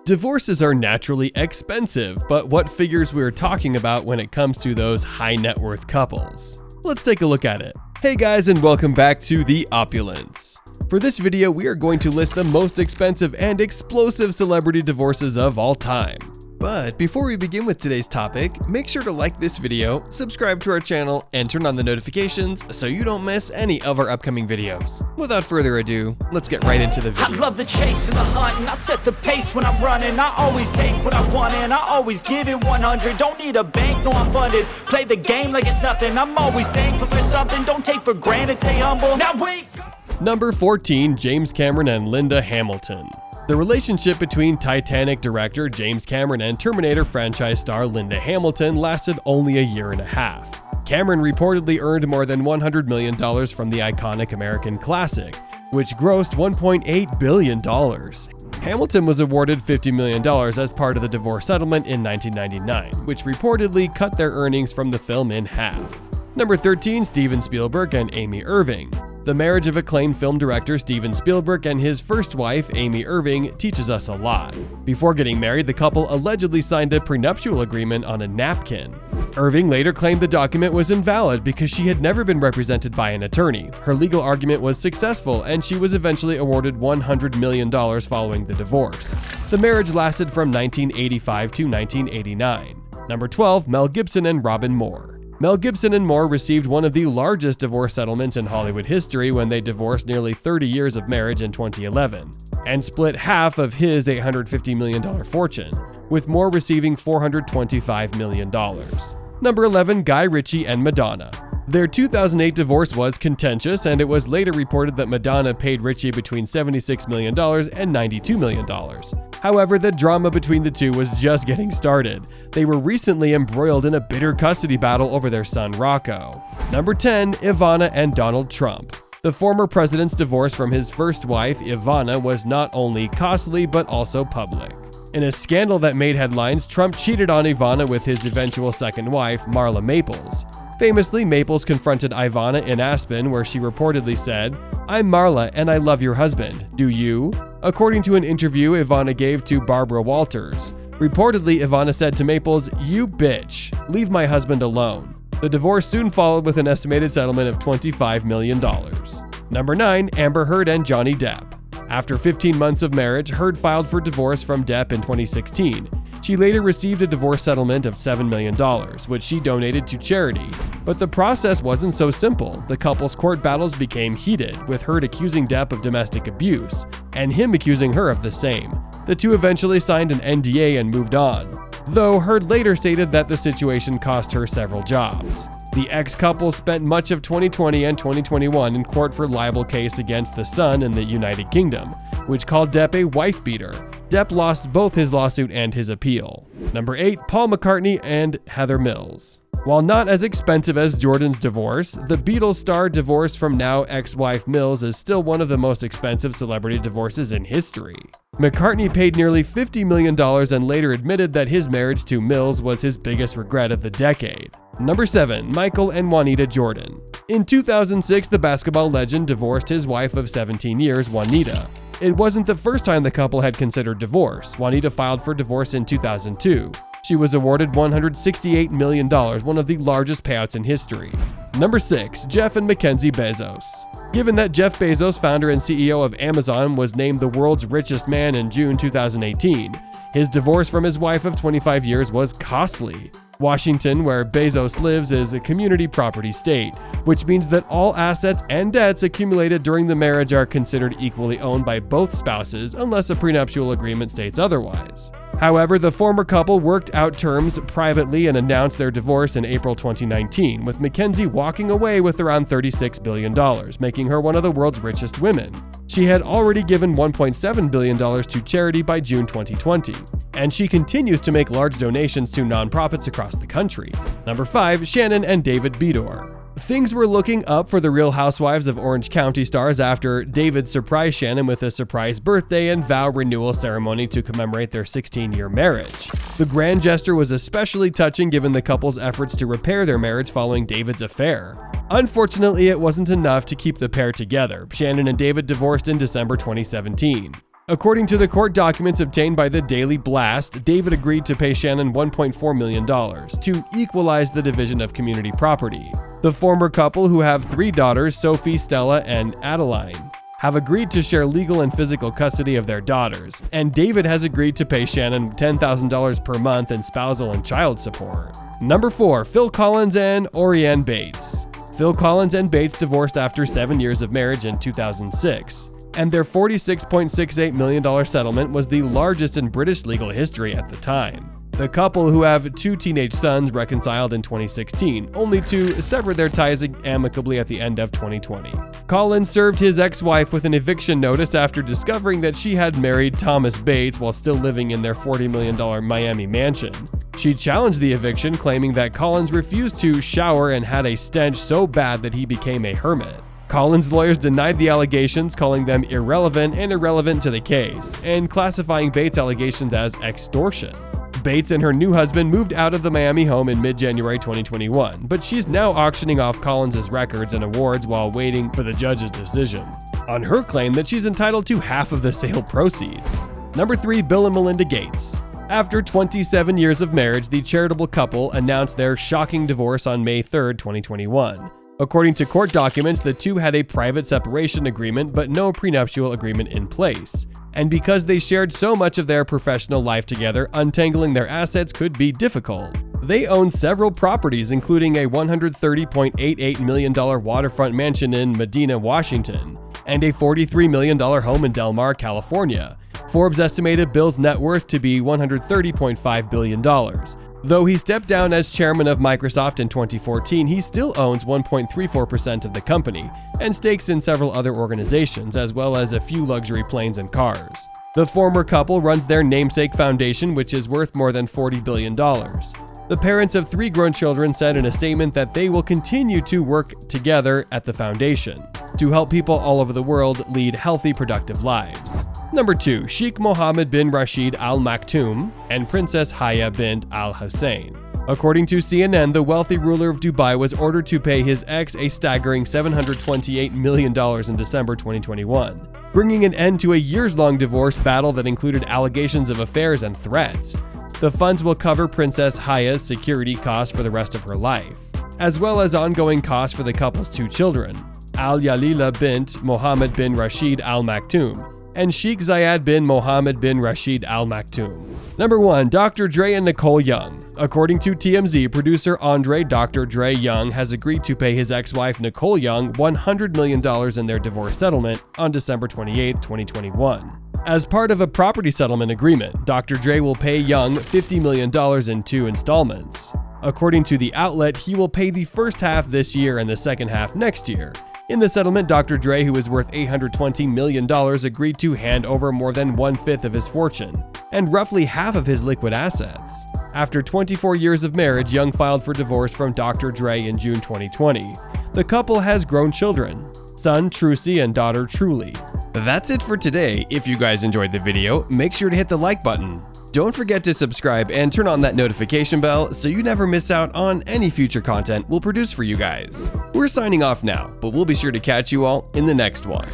Divorces are naturally expensive, but what figures we're talking about when it comes to those high net worth couples? Let's take a look at it. Hey guys, and welcome back to the Opulence. For this video, we are going to list the most expensive and explosive celebrity divorces of all time. But before we begin with today's topic, make sure to like this video, subscribe to our channel, and turn on the notifications so you don't miss any of our upcoming videos. Without further ado, let's get right into the video. I love the chase and the hunt, and I set the pace when I'm running. I always take what I want and I always give it 100. Don't need a bank, no I'm funded. Play the game like it's nothing. I'm always thankful for something. Don't take for granted, stay humble. Now wait. Number 14, James Cameron and Linda Hamilton. The relationship between Titanic director James Cameron and Terminator franchise star Linda Hamilton lasted only a year and a half. Cameron reportedly earned more than $100 million from the iconic American classic, which grossed $1.8 billion. Hamilton was awarded $50 million as part of the divorce settlement in 1999, which reportedly cut their earnings from the film in half. Number 13, Steven Spielberg and Amy Irving. The marriage of acclaimed film director Steven Spielberg and his first wife, Amy Irving, teaches us a lot. Before getting married, the couple allegedly signed a prenuptial agreement on a napkin. Irving later claimed the document was invalid because she had never been represented by an attorney. Her legal argument was successful, and she was eventually awarded $100 million following the divorce. The marriage lasted from 1985 to 1989. Number 12, Mel Gibson and Robin Moore. Mel Gibson and Moore received one of the largest divorce settlements in Hollywood history when they divorced nearly 30 years of marriage in 2011, and split half of his $850 million fortune, with Moore receiving $425 million. Number 11, Guy Ritchie and Madonna. Their 2008 divorce was contentious, and it was later reported that Madonna paid Ritchie between $76 million and $92 million. However, the drama between the two was just getting started. They were recently embroiled in a bitter custody battle over their son Rocco. Number 10, Ivana and Donald Trump. The former president's divorce from his first wife, Ivana, was not only costly but also public. In a scandal that made headlines, Trump cheated on Ivana with his eventual second wife, Marla Maples. Famously, Maples confronted Ivana in Aspen, where she reportedly said, "I'm Marla and I love your husband. Do you?" According to an interview Ivana gave to Barbara Walters. Reportedly, Ivana said to Maples, "You bitch, leave my husband alone." The divorce soon followed with an estimated settlement of $25 million. Number 9, Amber Heard and Johnny Depp. After 15 months of marriage, Heard filed for divorce from Depp in 2016. She later received a divorce settlement of $7 million, which she donated to charity. But the process wasn't so simple. The couple's court battles became heated, with Heard accusing Depp of domestic abuse, and him accusing her of the same. The two eventually signed an NDA and moved on, though Heard later stated that the situation cost her several jobs. The ex-couple spent much of 2020 and 2021 in court for libel case against The Sun in the United Kingdom, which called Depp a wife-beater. Depp lost both his lawsuit and his appeal. Number 8, Paul McCartney and Heather Mills. While not as expensive as Jordan's divorce, the Beatles star divorce from now ex-wife Mills is still one of the most expensive celebrity divorces in history. McCartney paid nearly $50 million and later admitted that his marriage to Mills was his biggest regret of the decade. Number 7, Michael and Juanita Jordan. In 2006, the basketball legend divorced his wife of 17 years, Juanita. It wasn't the first time the couple had considered divorce. Juanita filed for divorce in 2002. She was awarded $168 million, one of the largest payouts in history. Number 6, Jeff and Mackenzie Bezos. Given that Jeff Bezos, founder and CEO of Amazon, was named the world's richest man in June 2018, his divorce from his wife of 25 years was costly. Washington, where Bezos lives, is a community property state, which means that all assets and debts accumulated during the marriage are considered equally owned by both spouses unless a prenuptial agreement states otherwise. However, the former couple worked out terms privately and announced their divorce in April 2019, with Mackenzie walking away with around $36 billion, making her one of the world's richest women. She had already given $1.7 billion to charity by June 2020, and she continues to make large donations to nonprofits across the country. Number 5, Shannon and David Beador. Things were looking up for the Real Housewives of Orange County stars after David surprised Shannon with a surprise birthday and vow renewal ceremony to commemorate their 16-year marriage. The grand gesture was especially touching given the couple's efforts to repair their marriage following David's affair. Unfortunately, it wasn't enough to keep the pair together. Shannon and David divorced in December 2017. According to the court documents obtained by the Daily Blast, David agreed to pay Shannon $1.4 million to equalize the division of community property. The former couple, who have 3 daughters, Sophie, Stella, and Adeline, have agreed to share legal and physical custody of their daughters, and David has agreed to pay Shannon $10,000 per month in spousal and child support. Number 4. Phil Collins and Orianne Bates. Phil Collins and Bates divorced after 7 years of marriage in 2006. And their $46.68 million settlement was the largest in British legal history at the time. The couple, who have 2 teenage sons, reconciled in 2016, only to sever their ties amicably at the end of 2020. Collins served his ex-wife with an eviction notice after discovering that she had married Thomas Bates while still living in their $40 million Miami mansion. She challenged the eviction, claiming that Collins refused to shower and had a stench so bad that he became a hermit. Collins' lawyers denied the allegations, calling them irrelevant and irrelevant to the case, and classifying Bates' allegations as extortion. Bates and her new husband moved out of the Miami home in mid-January 2021, but she's now auctioning off Collins' records and awards while waiting for the judge's decision on her claim that she's entitled to half of the sale proceeds. Number 3. Bill and Melinda Gates. After 27 years of marriage, the charitable couple announced their shocking divorce on May 3, 2021. According to court documents, the two had a private separation agreement but no prenuptial agreement in place. And because they shared so much of their professional life together, untangling their assets could be difficult. They own several properties, including a $130.88 million waterfront mansion in Medina, Washington, and a $43 million home in Del Mar, California. Forbes estimated Bill's net worth to be $130.5 billion. Though he stepped down as chairman of Microsoft in 2014, he still owns 1.34% of the company and stakes in several other organizations, as well as a few luxury planes and cars. The former couple runs their namesake foundation, which is worth more than $40 billion. The parents of 3 grown children said in a statement that they will continue to work together at the foundation to help people all over the world lead healthy, productive lives. Number 2. Sheikh Mohammed bin Rashid Al Maktoum and Princess Haya bint Al Hussein. According to CNN, the wealthy ruler of Dubai was ordered to pay his ex a staggering $728 million in December 2021, bringing an end to a years-long divorce battle that included allegations of affairs and threats. The funds will cover Princess Haya's security costs for the rest of her life, as well as ongoing costs for the couple's 2 children, Al Yalila bint Mohammed bin Rashid Al Maktoum and Sheikh Zayed bin Mohammed bin Rashid Al Maktoum. Number 1. Dr. Dre and Nicole Young. According to TMZ, producer Andre Dr. Dre Young has agreed to pay his ex-wife Nicole Young $100 million in their divorce settlement on December 28, 2021. As part of a property settlement agreement, Dr. Dre will pay Young $50 million in 2 installments. According to the outlet, he will pay the first half this year and the second half next year. In the settlement, Dr. Dre, who is worth $820 million, agreed to hand over more than 1/5 of his fortune and roughly half of his liquid assets. After 24 years of marriage, Young filed for divorce from Dr. Dre in June 2020. The couple has grown children, son Trucy and daughter Truly. That's it for today. If you guys enjoyed the video, make sure to hit the like button. Don't forget to subscribe and turn on that notification bell so you never miss out on any future content we'll produce for you guys. We're signing off now, but we'll be sure to catch you all in the next one.